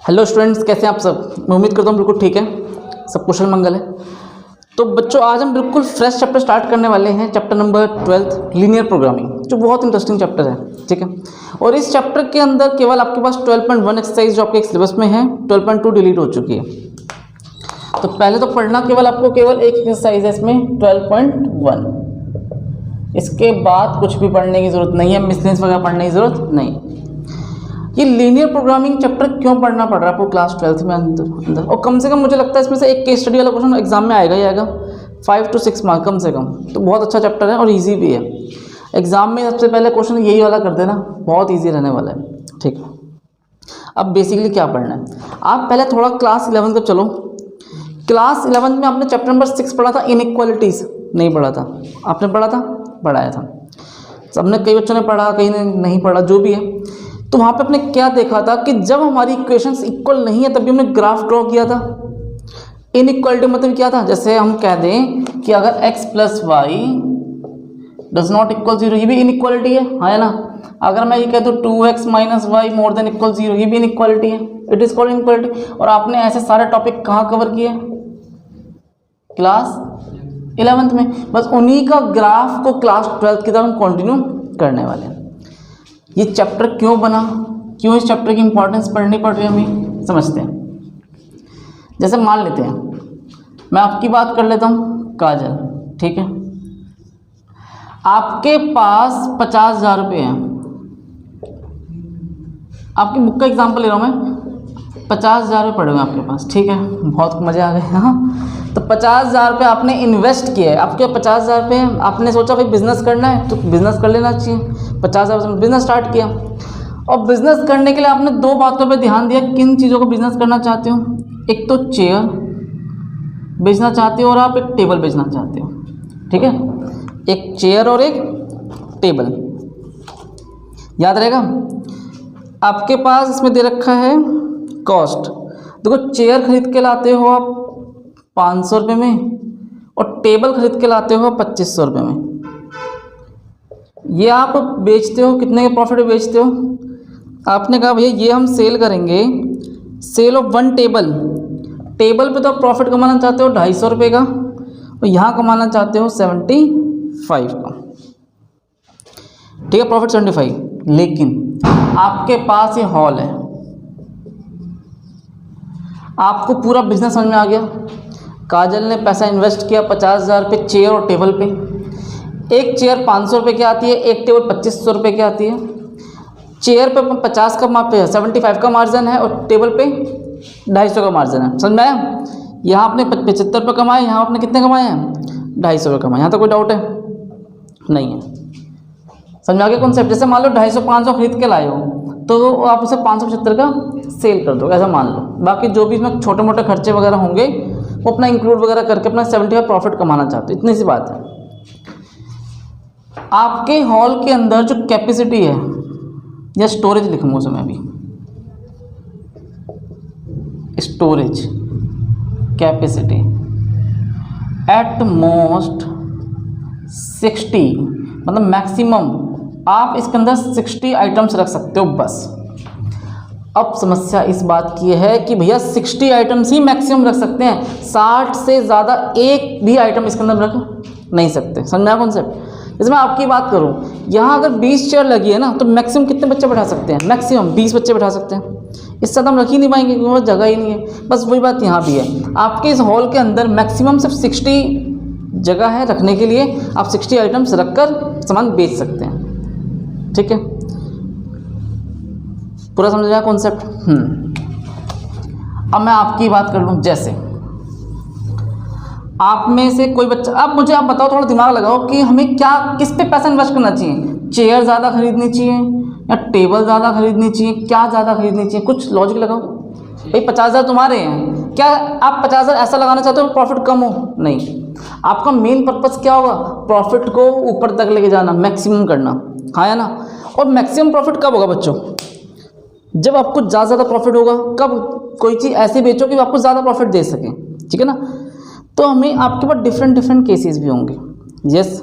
Hello students, कैसे हैं आप सब। मैं उम्मीद करता हूँ बिल्कुल ठीक है, सब कुशल मंगल है। तो बच्चों, आज हम बिल्कुल फ्रेश चैप्टर स्टार्ट करने वाले हैं, चैप्टर नंबर 12 लीनियर प्रोग्रामिंग, जो बहुत इंटरेस्टिंग चैप्टर है। ठीक है, और इस चैप्टर के अंदर केवल आपके पास 12.1 एक्सरसाइज जो आपके सिलेबस में है, 12.2 डिलीट हो चुकी है। तो पहले तो पढ़ना केवल आपको केवल एक एक्सरसाइज है इसमें 12.1, इसके बाद कुछ भी पढ़ने की ज़रूरत नहीं है, मिसलेनियस वगैरह पढ़ने की ज़रूरत नहीं। ये लीनियर प्रोग्रामिंग चैप्टर क्यों पढ़ना पड़ रहा है आपको क्लास 12th में अंदर, और कम से कम मुझे लगता है इसमें से एक केस स्टडी वाला क्वेश्चन एग्जाम में आएगा ही आएगा, 5 to 6 मार्क कम से कम। तो बहुत अच्छा चैप्टर है और इजी भी है। एग्जाम में सबसे पहले क्वेश्चन यही वाला कर देना, बहुत ईजी रहने वाला है। ठीक है, अब बेसिकली क्या पढ़ना है, आप पहले थोड़ा क्लास 11 तक चलो। क्लास 11 में आपने चैप्टर नंबर 6 पढ़ा था, इनइक्वालिटीज़ नहीं पढ़ा था? आपने पढ़ा था? पढ़ाया था सबने, कई बच्चों ने पढ़ा, कहीं ने नहीं पढ़ा, जो भी है। तो वहाँ पे आपने क्या देखा था कि जब हमारी इक्वेशंस इक्वल नहीं है तभी हमने ग्राफ ड्रॉ किया था। इनइक्वालिटी मतलब क्या था, जैसे हम कह दें कि अगर x plus why does not equal 0, ये भी इनइक्वालिटी है ना। अगर मैं ये कह दूँ 2x minus y more than equal 0, ये भी इनइक्वालिटी है, इट इज कॉल्ड इनइक्वालिटी। और आपने ऐसे सारे टॉपिक कहाँ कवर किए? क्लास 11th में। बस उन्हीं का ग्राफ को क्लास 12th की तरफ हम कंटिन्यू करने वाले हैं। ये चैप्टर क्यों बना, क्यों इस चैप्टर की इंपॉर्टेंस पढ़नी पड़ रही है, हमें समझते हैं। जैसे मान लेते हैं, मैं आपकी बात कर लेता हूँ, काजल, ठीक है, आपके पास 50,000 रुपये हैं। आपकी बुक का एग्जाम्पल ले रहा हूँ मैं, 50,000 रुपये पड़े हुए आपके पास, ठीक है, बहुत मज़े आ गए। हाँ, तो 50,000 रुपये आपने इन्वेस्ट किए, आपके 50,000 रुपये, आपने सोचा भाई बिजनेस करना है तो बिजनेस कर लेना चाहिए। 50,000 से बिजनेस स्टार्ट किया, और बिजनेस करने के लिए आपने दो बातों पे ध्यान दिया। किन चीज़ों को बिजनेस करना चाहते हो? एक तो चेयर बेचना चाहते हो और आप एक टेबल बेचना चाहते हो। ठीक है, एक चेयर और एक टेबल, याद रहेगा। आपके पास इसमें दे रखा है कॉस्ट, देखो चेयर खरीद के लाते हो आप 500 रुपये में, और टेबल खरीद के लाते हो 2500 रुपये में। ये आप बेचते हो कितने के प्रॉफिट में बेचते हो? आपने कहा भैया ये हम सेल करेंगे, सेल ऑफ 1 टेबल। टेबल पे तो आप प्रॉफिट कमाना चाहते हो 250 रुपये का, और यहाँ कमाना चाहते हो 75 का। ठीक है, प्रॉफिट 75। लेकिन आपके पास ये हॉल है, आपको पूरा बिजनेस समझ में आ गया। काजल ने पैसा इन्वेस्ट किया 50,000 रुपये चेयर और टेबल पे। एक चेयर 500 रुपये की आती है, एक टेबल 2500 रुपये की आती है। चेयर पे 50 का 75 का मार्जिन है, और टेबल पे 250 का मार्जिन है। समझ में आया? यहाँ आपने 75 रुपये कमाए, यहाँ आपने कितने कमाए हैं? 250 रुपये कमाए। यहाँ तो कोई डाउट है? नहीं है। समझ में आ गया कॉन्सेप्ट? जैसे मान लो 250-500 खरीद के लाए हो, तो आप उसे 575 का सेल कर दो, ऐसा मान लो। बाकी जो भी इसमें छोटे मोटे खर्चे वगैरह होंगे वो अपना इंक्लूड वगैरह करके अपना 75 प्रॉफिट कमाना चाहते हो। इतनी सी बात है। आपके हॉल के अंदर जो कैपेसिटी है, या स्टोरेज लिखूंगा उसे मैं भी, स्टोरेज कैपेसिटी एट मोस्ट 60, मतलब मैक्सिमम आप इसके अंदर 60 आइटम्स रख सकते हो बस। अब समस्या इस बात की है कि भैया 60 आइटम्स ही मैक्सिमम रख सकते हैं, 60 से ज़्यादा एक भी आइटम इसके अंदर रख नहीं सकते। समझ में आया कॉन्सेप्ट? जैसे मैं आपकी बात करूं, यहाँ अगर 20 चेयर लगी है ना, तो मैक्सिमम कितने बच्चे बैठा सकते हैं? मैक्सिमम 20 बच्चे बैठा सकते हैं। इससे ज़्यादा हम रख ही नहीं पाएंगे क्योंकि जगह ही नहीं है। बस वही बात यहाँ भी है, आपके इस हॉल के अंदर मैक्सिमम सिर्फ 60 जगह है रखने के लिए। आप 60 आइटम्स रखकर सामान बेच सकते हैं। ठीक है, पूरा समझ आया कॉन्सेप्ट? अब मैं आपकी बात कर लूँ, जैसे आप में से कोई बच्चा, अब मुझे आप बताओ, थोड़ा दिमाग लगाओ कि हमें क्या, किस पे पैसा इन्वेस्ट करना चाहिए? चेयर ज़्यादा खरीदनी चाहिए या टेबल ज़्यादा खरीदनी चाहिए? क्या ज़्यादा खरीदनी चाहिए? कुछ लॉजिक लगाओ। भाई 50,000 तुम्हारे हैं, क्या आप 50,000 ऐसा लगाना चाहते हो प्रॉफिट कम हो? नहीं, आपका मेन पर्पस क्या होगा? प्रॉफिट को ऊपर तक लेके जाना, मैक्सिमम करना। हाँ है ना? और मैक्सिमम प्रॉफिट कब होगा बच्चों? जब आपको ज़्यादा प्रॉफिट होगा। कब? कोई चीज़ ऐसे बेचो कि आपको ज़्यादा प्रॉफिट दे सके। ठीक है ना? तो हमें आपके पास डिफरेंट केसेस भी होंगे। यस,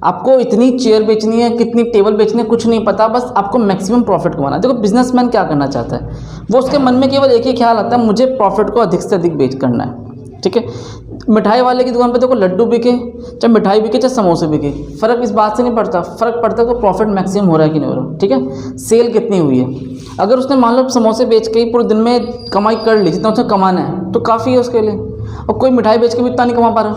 आपको इतनी चेयर बेचनी है, कितनी टेबल बेचनी है, कुछ नहीं पता, बस आपको मैक्सिमम प्रॉफिट कमाना है। देखो बिजनेसमैन क्या करना चाहता है, वो उसके मन में केवल एक ही ख्याल आता है, मुझे प्रॉफिट को अधिक से अधिक बेच करना है। ठीक है, मिठाई वाले की दुकान पे देखो लड्डू बिके, चाहे मिठाई बिके, चाहे समोसे बिके, फ़र्क इस बात से नहीं पड़ता, फ़र्क पड़ता है तो प्रॉफिट मैक्सिमम हो रहा है कि नहीं हो रहा। ठीक है, सेल कितनी हुई है। अगर उसने मान लो समोसे बेच के ही पूरे दिन में कमाई कर ली जितना उसे कमाना है तो काफ़ी है उसके लिए, और कोई मिठाई बेच के भी इतना नहीं कमा पा रहा।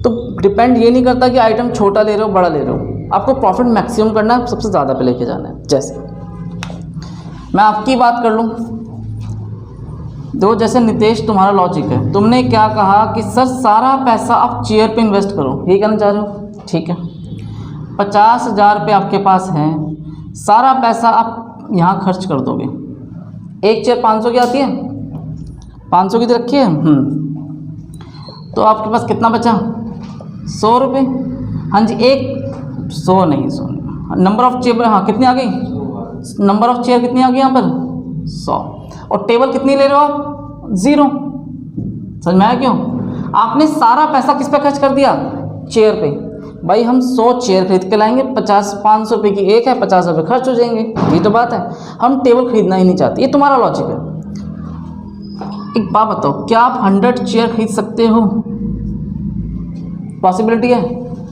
तो डिपेंड ये नहीं करता कि आइटम छोटा ले रहे हो बड़ा ले रहे हो, आपको प्रॉफिट मैक्सिमम करना है, सबसे ज़्यादा पे लेके जाना है। जैसे मैं आपकी बात कर लूँ, देखो जैसे नितेश तुम्हारा लॉजिक है, तुमने क्या कहा कि सर सारा पैसा आप चेयर पे इन्वेस्ट करो, यही कहना चाह रहे हो। ठीक है, 50,000 रुपये आपके पास हैं, सारा पैसा आप यहाँ खर्च कर दोगे। एक चेयर 500 की आती है, 500 की तो रखी है, तो आपके पास कितना बचा, 100 रुपये। हाँ जी, एक 100 नहीं, 100 नहीं, नंबर ऑफ़ चेयर, हाँ कितनी आ गई, नंबर ऑफ़ चेयर कितनी आ गई यहाँ पर 100, और टेबल कितनी ले रहे हो आप, 0। समझ में आया क्यों, आपने सारा पैसा किस पे खर्च कर दिया, चेयर पे। भाई हम 100 चेयर खरीद के लाएंगे, 500 रुपये की एक है, 50 रुपये खर्च हो जाएंगे, ये तो बात है। हम टेबल खरीदना ही नहीं चाहते, ये तुम्हारा लॉजिक है। एक बात बताओ, क्या आप 100 चेयर खरीद सकते हो, पॉसिबिलिटी है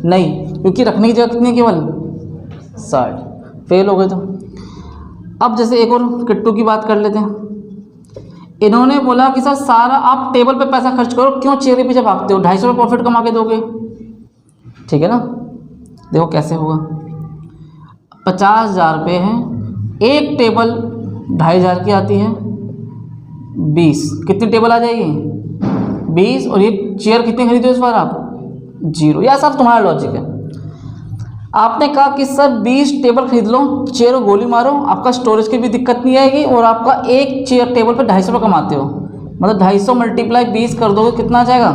नहीं, क्योंकि रखने की जगह कितनी है, केवल 60, फेल हो गए। तो अब जैसे एक और किट्टू की बात कर लेते हैं, इन्होंने बोला कि सर सारा आप टेबल पे पैसा खर्च करो, क्यों चेयर के पीछे भागते हो, 250 रुपये प्रॉफिट कमा के दोगे। ठीक है ना, देखो कैसे होगा, 50,000 रुपये हैं, एक टेबल 2,500 की आती है, 20, कितनी टेबल आ जाएगी, 20, और ये चेयर कितनी खरीदे हो इस बार आप, 0। या सर तुम्हारा लॉजिक है, आपने कहा कि सर 20 टेबल खरीद लो, चेयर को गोली मारो, आपका स्टोरेज की भी दिक्कत नहीं आएगी, और आपका एक चेयर टेबल पे 250 रुपये कमाते हो, मतलब 250 मल्टीप्लाई 20 कर दोगे, कितना आ जाएगा,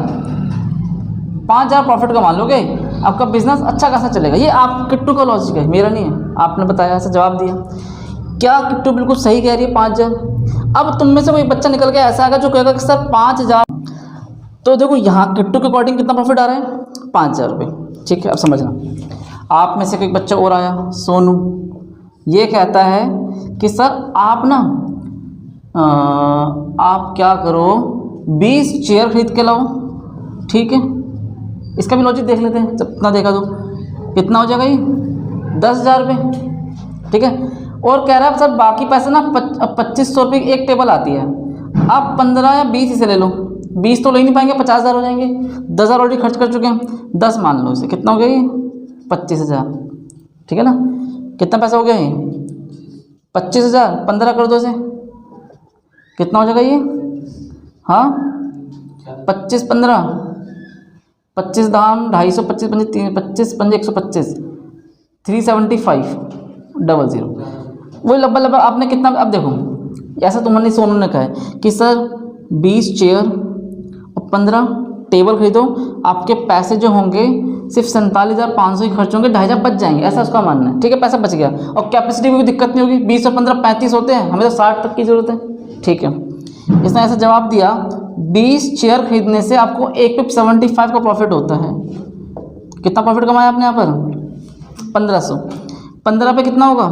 5,000 प्रॉफिट कमा लोगे, आपका बिजनेस अच्छा खासा चलेगा। ये आप किट्टू का लॉजिक है, मेरा नहीं है, आपने बताया, ऐसा जवाब दिया। क्या किट्टू बिल्कुल सही कह रही है, 5,000। अब तुम में से कोई बच्चा निकल के ऐसा आएगा जो कहेगा कि सर 5,000, तो देखो यहाँ किट्टू के अकॉर्डिंग कितना प्रॉफिट आ रहा है, 5,000 रुपये। ठीक है, अब समझना, आप में से कोई बच्चा और आया, सोनू, ये कहता है कि सर आप ना आप क्या करो, 20 चेयर खरीद के लाओ। ठीक है, इसका भी लॉजिक देख लेते हैं, कितना देखा तो कितना हो जाएगा ये, 10,000 रुपये। ठीक है, और कह रहा है सर बाकी पैसे ना 2,500 रुपये की एक टेबल आती है, आप 15 या 20 इसे ले लो, 20 तो ले नहीं पाएंगे, 50,000 हो जाएंगे, 10,000 ऑलरेडी खर्च कर चुके हैं, 10 मान लो इसे, कितना हो गया ये, 25,000। ठीक है ना, कितना पैसा हो गया ये, 25,000, 15 कर दो इसे, कितना हो जाएगा ये, हाँ 25 15, 25 दाम 250, 25 25 5 125, 375,000। वही लगभग आपने कितना, अब देखो ऐसा तुम्हारे सोनू ने कहा है कि सर 20 चेयर और 15 टेबल खरीदो, आपके पैसे जो होंगे सिर्फ 47,500 ही खर्च होंगे, 2,500 बच जाएंगे, ऐसा उसका मानना है। ठीक है, पैसा बच गया, और कैपेसिटी की भी दिक्कत नहीं होगी, 20 और 15 35 होते हैं, हमें तो 60 तक की ज़रूरत है। ठीक है, इसने ऐसा जवाब दिया, 20 चेयर खरीदने से आपको एक पे 75 का प्रॉफिट होता है। कितना प्रॉफिट कमाया आपने यहाँ पर, 1,500, 15 पे कितना होगा,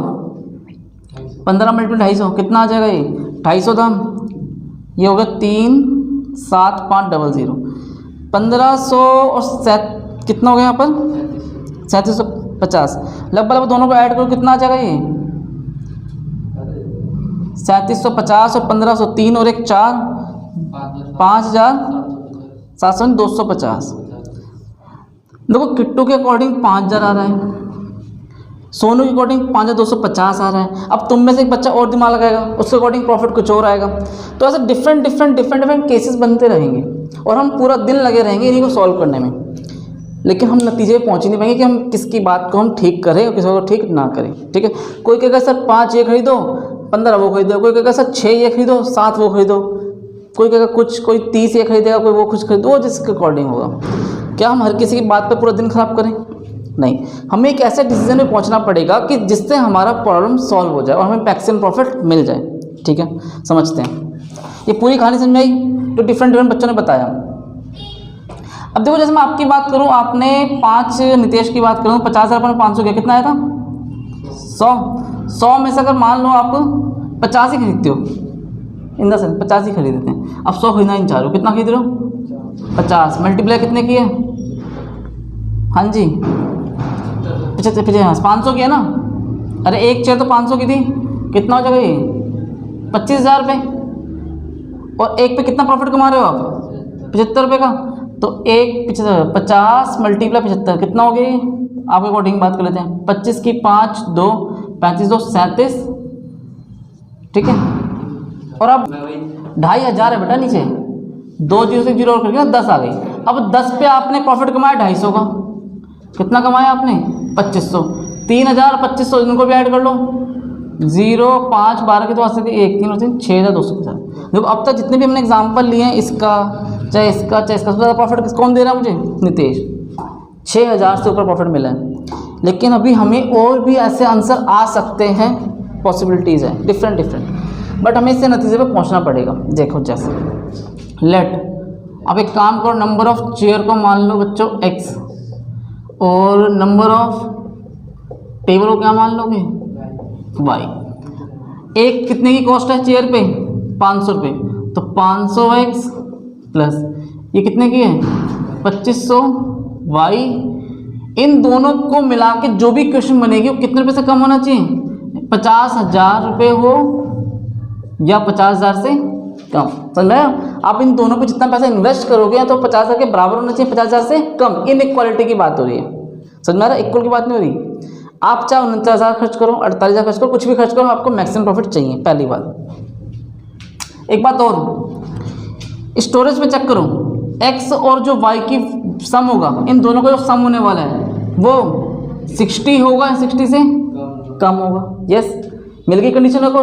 15 मल्टीप्लाई 250, कितना आ जाएगा ये, 250 दाम, ये होगा 3,7,500, 1,500 और कितना हो गया यहाँ पर, 3,750, लगभग दोनों को ऐड करो, कितना आ जाएगा ये, 3,750 और 1,500, 3 और 1 4, 5,700, 250। देखो किट्टू के अकॉर्डिंग 5,000 आ रहा है, सोनू के अकॉर्डिंग 5,250 आ रहा है। अब तुम में से एक बच्चा और दिमाग लगाएगा, उसके अकॉर्डिंग प्रॉफिट कुछ और आएगा। तो ऐसे डिफरेंट केसेस बनते रहेंगे, और हम पूरा दिन लगे रहेंगे इन्हीं को सॉल्व करने में, लेकिन हम नतीजे पे पहुँच ही नहीं पाएंगे कि हम किसकी बात को हम ठीक करें और किसी को ठीक ना करें। ठीक है, कोई कहेगा सर 5 ये खरीदो, 15 वो खरीदो, कोई कहेगा सर 6 ये खरीदो, 7 वो खरीदो, कोई कहेगा कुछ, कोई 30 ये खरीदेगा, कोई वो कुछ खरीदो, वो जिसके अकॉर्डिंग होगा। क्या हम हर किसी की बात पे पूरा दिन खराब करें, नहीं, हमें एक ऐसे डिसीजन में पहुंचना पड़ेगा कि जिससे हमारा प्रॉब्लम सॉल्व हो जाए और हमें मैक्सिमम प्रॉफिट मिल जाए। ठीक है, समझते हैं, ये पूरी कहानी समझ में आई जो डिफरेंट बच्चों ने बताया। अब देखो जैसे मैं आपकी बात करूं, आपने 5 नितेश की बात करूं, 50,000 पर 500 गया, कितना आया था 100 में से अगर मान लो आप 50 ही खरीदते हो, इन द सेंस 50 ही खरीदते हैं, अब 100 खरीदना इन चारों, कितना खरीद रहे हो 50, मल्टीप्लाई कितने की है, हाँ जी 500 की है ना, अरे एक चेयर तो 500 की थी, कितना हो जाएगा ये 25,000 रुपये, और एक पे कितना प्रॉफिट कमा रहे हो आप 75 रुपये का, तो एक 50 मल्टीप्लाई 75 कितना हो गया, आपके अकॉर्डिंग बात कर लेते हैं, 25 की 5 2 35 2 37, ठीक है, और अब 2,500 है बेटा, नीचे 2 जीरो से 0 और करके 10 आ गई। अब 10 पे आपने प्रॉफिट कमाया 250 का, कितना कमाया आपने 2500, 3,000 2500 इनको भी ऐड कर लो, 0 5 12 के तो वास्ते 1 3 और 3 6,200 के साथ। देखो अब तक जितने भी हमने एग्जांपल लिए हैं, इसका चाहे इसका चाहे इसका, सबसे ज़्यादा प्रॉफिट कौन दे रहा है मुझे, नितेश, 6,000 से ऊपर प्रॉफिट मिला है। लेकिन अभी हमें और भी ऐसे आंसर आ सकते हैं, पॉसिबिलिटीज़ हैं डिफरेंट, बट हमें इससे नतीजे पे पहुंचना पड़ेगा। देखो जैसे लेट, अब एक काम करो, नंबर ऑफ चेयर को मान लो बच्चों x, और नंबर ऑफ टेबल को क्या मान लोगे y। एक कितने की कॉस्ट है चेयर पे 500 रुपये, तो 500x प्लस ये कितने की है 2500 y। इन दोनों को मिला के जो भी क्वेश्चन बनेगी वो कितने रुपये से कम होना चाहिए, 50,000 रुपये हो या 50,000 से कम, समझ रहे हो। आप इन दोनों पे जितना पैसा इन्वेस्ट करोगे तो 50,000 के बराबर होना चाहिए, 50,000 से कम। इन इक्वालिटी की बात हो रही है, समझ में आ रहा है, इक्वल की बात नहीं हो रही। आप चाहे 49,000 खर्च करो, 48,000 खर्च करो, कुछ भी खर्च करो, आपको मैक्सिमम प्रॉफिट चाहिए, पहली बात। एक बात और, स्टोरेज पे चेक करो, x और जो y की सम होगा, इन दोनों का जो सम होने वाला है वो 60 होगा, 60 से कम होगा, यस मिल गई कंडीशन को।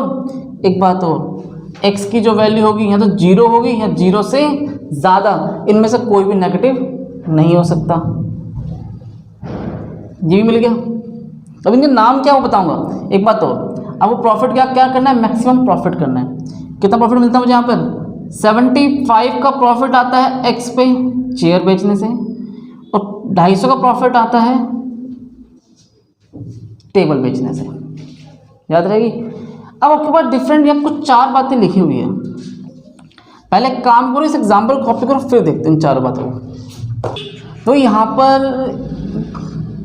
एक बात और, x की जो वैल्यू होगी या तो 0 होगी या 0 से ज़्यादा, इनमें से कोई भी नेगेटिव नहीं हो सकता, ये भी मिल गया। अब इनके नाम क्या वो बताऊंगा। एक बात और, अब वो प्रॉफिट क्या करना है, मैक्सिमम प्रॉफिट करना है। कितना प्रॉफिट मिलता है मुझे यहाँ पर 75 का प्रॉफिट आता है x पे चेयर बेचने से, और 250 का प्रॉफिट आता है टेबल बेचने से, याद रहेगी। अब आपके पास डिफरेंट या कुछ 4 बातें लिखी हुई है, पहले काम करो, इस एग्जाम्पल को कॉपी करो, फिर देखते हैं इन 4 बातों को। तो यहाँ पर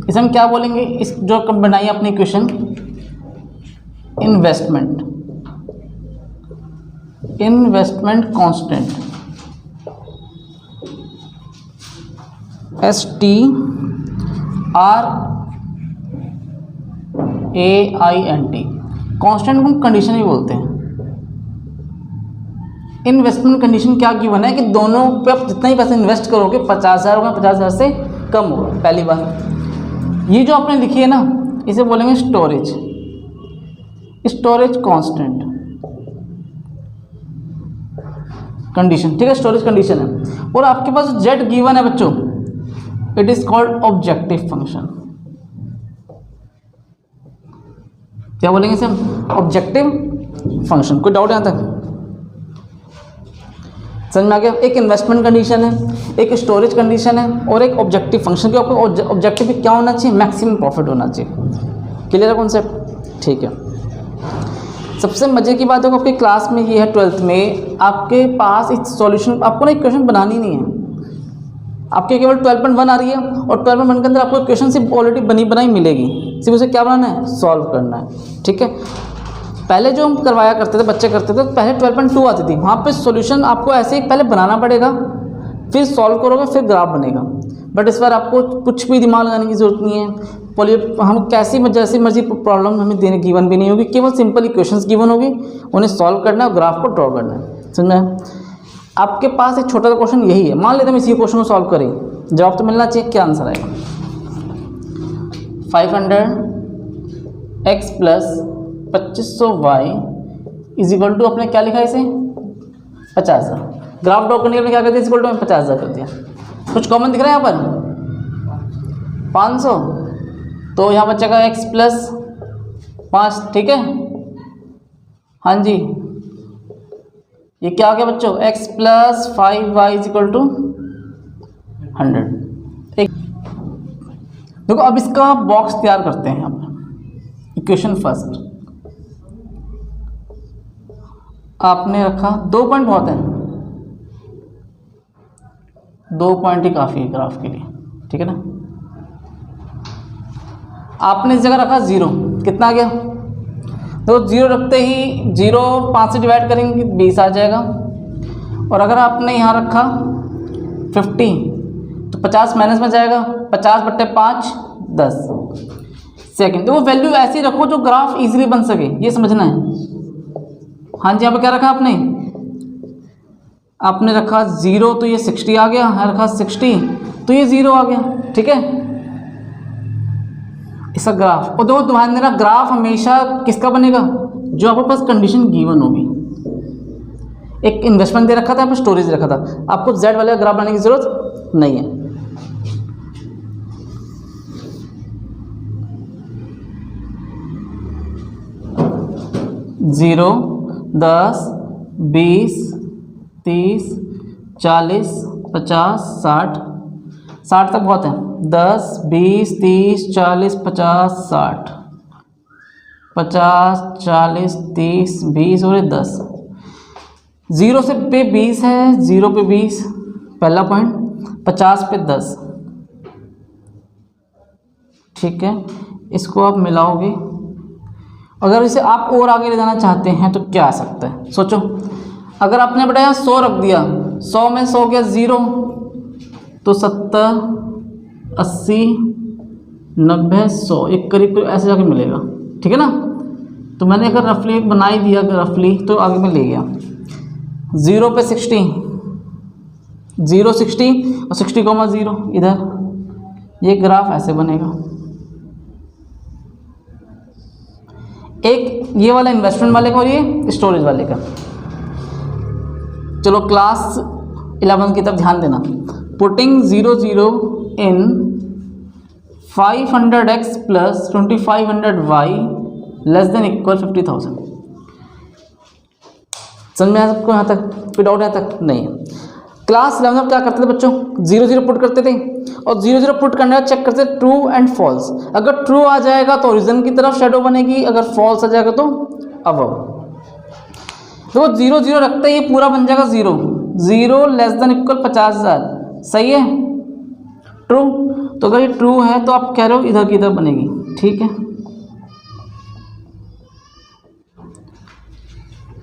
इसे हम क्या बोलेंगे, इस जो बनाई अपनी equation, investment constant, STRAINT, constant को हम कंडीशन ही बोलते हैं। इन्वेस्टमेंट कंडीशन क्या गिवन है कि दोनों पे आप जितना ही पैसा इन्वेस्ट करोगे 50,000 होगा, 50,000 से कम होगा, पहली बात। ये जो आपने लिखी है ना, इसे बोलेंगे स्टोरेज कांस्टेंट कंडीशन, ठीक है, स्टोरेज कंडीशन है। और आपके पास जेड गिवन है बच्चों, it is called objective function. क्या बोलेंगे इसे हम, ऑब्जेक्टिव फंक्शन। कोई डाउट यहाँ तक समझ में आ गया। एक इन्वेस्टमेंट कंडीशन है, एक स्टोरेज कंडीशन है, और एक ऑब्जेक्टिव फंक्शन। के आपको ऑब्जेक्टिव क्या होना चाहिए, मैक्सिमम प्रॉफिट होना चाहिए। क्लियर है कॉन्सेप्ट, ठीक है। सबसे मजे की बात है आपकी क्लास में ये है, 12th में आपके पास इस सॉल्यूशन, आपको ना इक्वेशन बनानी नहीं है, आपके केवल 12.1 आ रही है, और 12.1 के अंदर आपको इक्वेशन सिर्फ ऑलरेडी बनी बनाई मिलेगी, सिर्फ उसे क्या बनाना है, सॉल्व करना है, ठीक है। पहले जो हम करवाया करते थे, बच्चे करते थे, पहले 12.2 आती थी, वहाँ पे सॉल्यूशन आपको ऐसे ही पहले बनाना पड़ेगा, फिर सॉल्व करोगे, फिर ग्राफ बनेगा। बट इस बार आपको कुछ भी दिमाग लगाने की जरूरत नहीं है। हम कैसी जैसी मर्जी प्रॉब्लम हमें देने गिवन भी नहीं होगी, केवल सिंपल इक्वेशंस गिवन होगी, उन्हें सॉल्व करना है और ग्राफ को ड्रॉ करना है, समझना है। आपके पास एक छोटा सा क्वेश्चन यही है, मान लेते हैं हम इसी क्वेश्चन को सॉल्व करें, जवाब तो मिलना चाहिए, क्या आंसर आएगा, 500x plus 2500y is equal to, अपने क्या लिखा है इसे 50,000। ग्राफ ड्रॉ करने के लिए क्या कर दिया, इज इक्वल टू 50,000 कर दिया। कुछ कॉमन दिख रहा है यहाँ पर 500, तो यहाँ बचेगा x प्लस 5, ठीक है, हाँ जी। ये क्या आ गया बच्चों, x plus 5y is equal to 100। एक देखो, अब इसका बॉक्स तैयार करते हैं हम। इक्वेशन फर्स्ट आपने रखा 2 पॉइंट, बहुत है, 2 पॉइंट ही काफ़ी है ग्राफ के लिए, ठीक है ना। आपने इस जगह रखा 0, कितना आ गया? तो 0 रखते ही 0 5 से डिवाइड करेंगे 20 आ जाएगा। और अगर आपने यहाँ रखा 50 तो 50 माइनस में जाएगा, 50/5 10 सेकेंड। तो वो वैल्यू ऐसी रखो जो ग्राफ इजीली बन सके, ये समझना है। हाँ जी, यहाँ पे क्या रखा आपने? आपने रखा 0 तो ये 60 आ गया, यहाँ रखा 60 तो ये 0 आ गया, ठीक है। इसका ग्राफ, और देखो ध्यान देना, ग्राफ हमेशा किसका बनेगा? जो आपके पास कंडीशन गिवन होगी। एक इन्वेस्टमेंट दे रखा था, यहाँ पे स्टोरेज रखा था, आपको जेड वाले का ग्राफ बनाने की जरूरत नहीं है। जीरो, 10, 20, 30, 40, 50, 60, 60 तक बहुत है। 10, 20, 30, 40, 50, 60, 50, 40, 30, 20 और 10। 0 से पे 20 है, 0 पे 20 पहला पॉइंट, 50 पे 10, ठीक है। इसको आप मिलाओगे, अगर इसे आप और आगे ले जाना चाहते हैं तो क्या आ सकता है? सोचो, अगर आपने बेटा यहाँ 100 रख दिया, 100 में 100 गया 0, तो 70, 80, 90, 100 एक करीब ऐसे जाके मिलेगा, ठीक है ना। तो मैंने अगर रफली बना ही दिया, रफली, तो आगे में ले गया। 0 पे 60, 0 60 और 60,0 इधर, ये ग्राफ ऐसे बनेगा। एक ये वाला इन्वेस्टमेंट वाले का और ये स्टोरेज वाले का। चलो क्लास 11 की तरफ ध्यान देना। पुटिंग 0 0 इन 500x plus 2500y less than equal 50,000। समझ में आया सबको? यहाँ तक कोई डाउट? यहाँ तक नहीं है। क्लास 11 में क्या करते थे बच्चों? 0 0 पुट करते थे, और 0 0 पुट करने का चेक करते थे ट्रू एंड फॉल्स। अगर ट्रू आ जाएगा तो ओरिजिन की तरफ शेडो बनेगी, अगर फॉल्स आ जाएगा तो अबव। तो 0 0 रखते ही पूरा बन जाएगा 0 0 लेस देन इक्वल 50,000, सही है, ट्रू। तो अगर ये ट्रू है तो आप कह रहे हो इधर की तरफ बनेगी, ठीक है।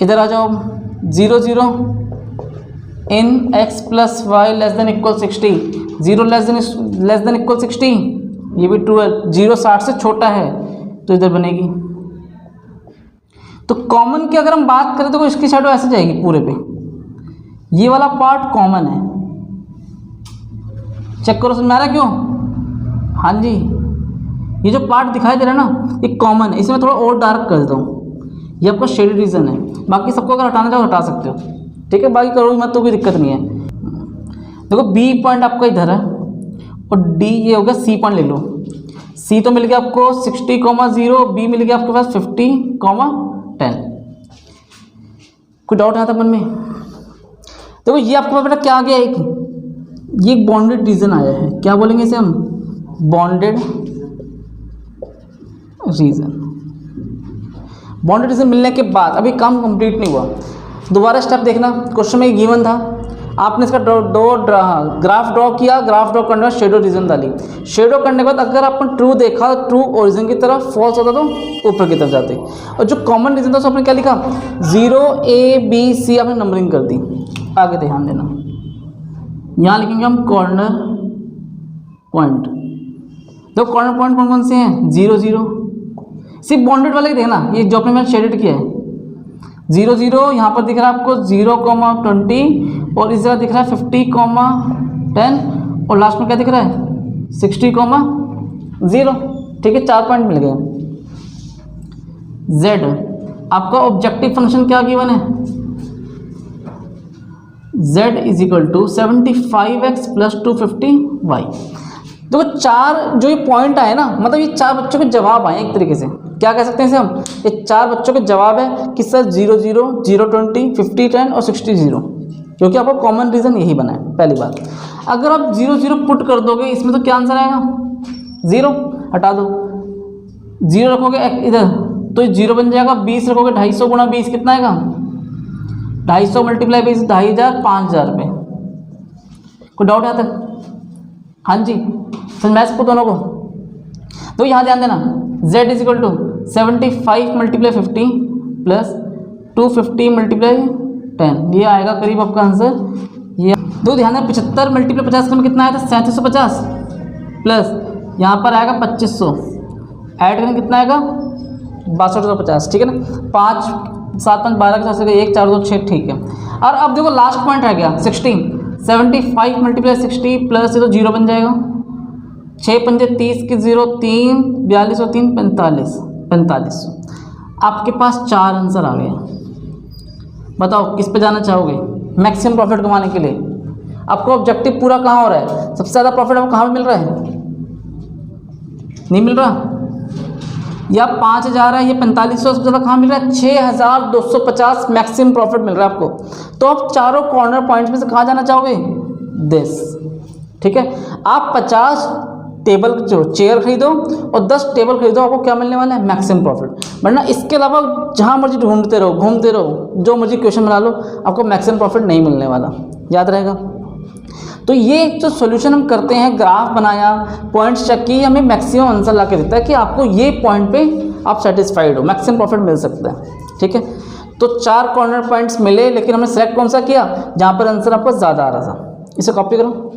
इधर आ जाओ, 0 0 in x plus y less than equal 60, 0 less than equal 60, ये भी ट्रू है। 0 60 से छोटा है तो इधर बनेगी। तो कॉमन की अगर हम बात करें तो इसकी शैडो ऐसे जाएगी पूरे पे, ये वाला पार्ट कॉमन है। चेक करो, समझ में आ रहा है क्यों? हाँ जी, ये जो पार्ट दिखाई दे रहा है ना, ये कॉमन है। इसे मैं थोड़ा और डार्क कर देता हूँ, ये आपका शेडेड रीजन है। बाकी सबको अगर हटाना चाहो हटा सकते हो, ठीक है। बाकी करोगे मत तो कोई दिक्कत नहीं है। देखो बी पॉइंट आपका इधर है और डी ये होगा, सी पॉइंट ले लो। सी तो मिल गया आपको 60,0, बी मिल गया आपके पास 50,10। कोई डाउट आता मन में? देखो ये आपके पास बेटा क्या आ गया, ये एक बॉन्डेड रीजन आया है। क्या बोलेंगे इसे हम? Bonded reason. बॉन्डेड रीजन मिलने के बाद अभी काम कंप्लीट नहीं हुआ, दोबारा स्टेप देखना। क्वेश्चन में गिवन था, आपने इसका ग्राफ ड्रॉ किया, ग्राफ ड्रॉ करने के बाद शेडो रीजन डाली। शेडो करने के बाद अगर आपने ट्रू देखा, ट्रू ओरिजिन की तरफ, फॉल्स होता तो ऊपर की तरफ जाते। और जो कॉमन रीजन था उसको आपने क्या लिखा? 0 A B C आपने नंबरिंग कर दी। आगे ध्यान देना, यहाँ लिखेंगे हम कॉर्नर पॉइंट। तो कॉर्नर पॉइंट कौन कौन से हैं? 0 0, सिर्फ बॉन्डेड वाले देखना, ये जो आपने मैंने शेडेड किया है। 0 0 यहाँ पर दिख रहा है आपको 0,20 और इस जगह दिख रहा है 50,10 और लास्ट में क्या दिख रहा है? 60,0, ठीक है। 4 पॉइंट मिल गए। Z आपका ऑब्जेक्टिव फंक्शन क्या गिवन है? Z is equal to 75x plus 250y। देखो चार जो ये पॉइंट आए ना, मतलब ये 4 बच्चों के जवाब आए एक तरीके से। क्या कह सकते हैं इसे हम? ये 4 बच्चों के जवाब है कि सर 0 0, 0 20, 50 10 और 60 0। क्योंकि आपको कॉमन रीज़न यही बना है पहली बात। अगर आप 0 0 पुट कर दोगे इसमें तो क्या आंसर आएगा 0, हटा दो 0 रखोगे इधर तो 0 बन जाएगा। 20 रखोगे 250 गुणा 20 कितना आएगा 250 मल्टीप्लाई 20 2500 5000 रुपये। कोई डाउट यहाँ तक? हाँ जी समझ में सबको दोनों को? तो यहाँ ध्यान देना z is equal to 75 multiply 50 plus 250 multiply 10, ये आएगा करीब आपका आंसर ये। तो ध्यान देना 75 मल्टीप्लाई 50 में कितना आया था 3750 प्लस यहाँ पर आएगा 2500, ऐड करेंगे कितना आएगा 6250, ठीक है ना। 5 7 5 12 के साथ 1 4 2 6, ठीक है। और अब देखो लास्ट पॉइंट रह गया 16, 75 मल्टीप्लाई 60 प्लस ये तो 0 बन जाएगा, 6 पंजे 30 की 0 3 42 और 3 45। आपके पास 4 आंसर आ गए। बताओ किस पे जाना चाहोगे मैक्सिमम प्रॉफिट कमाने के लिए? आपको ऑब्जेक्टिव पूरा कहाँ हो रहा है? सबसे ज़्यादा प्रॉफिट आपको कहाँ पे मिल रहा है? नहीं मिल रहा? या 5000 है, ये 4500 सबसे ज़्यादा कहाँ मिल रहा है? 6250 मैक्सिमम प्रॉफिट मिल रहा है आपको। तो आप चारों कॉर्नर पॉइंट्स में से कहाँ जाना चाहोगे? दिस, ठीक है। आप 50 टेबल जो चेयर खरीदो और 10 टेबल खरीदो, आपको क्या मिलने वाला है? Maximum profit. वरना इसके अलावा जहाँ मर्जी ढूंढते रहो, घूमते रहो, जो मर्जी क्वेश्चन बना लो, आपको मैक्सिमम प्रॉफिट नहीं मिलने वाला, याद रहेगा। तो ये जो सोल्यूशन हम करते हैं, ग्राफ बनाया, पॉइंट्स चेक किए, हमें मैक्सिमम आंसर ला के देता है कि आपको ये पॉइंट पे आप सेटिस्फाइड हो, मैक्सिमम प्रॉफिट मिल सकता है, ठीक है। तो 4 कॉर्नर पॉइंट्स मिले, लेकिन हमने सेलेक्ट कौन सा किया? जहाँ पर आंसर आपको ज़्यादा आ रहा था। इसे कॉपी करो।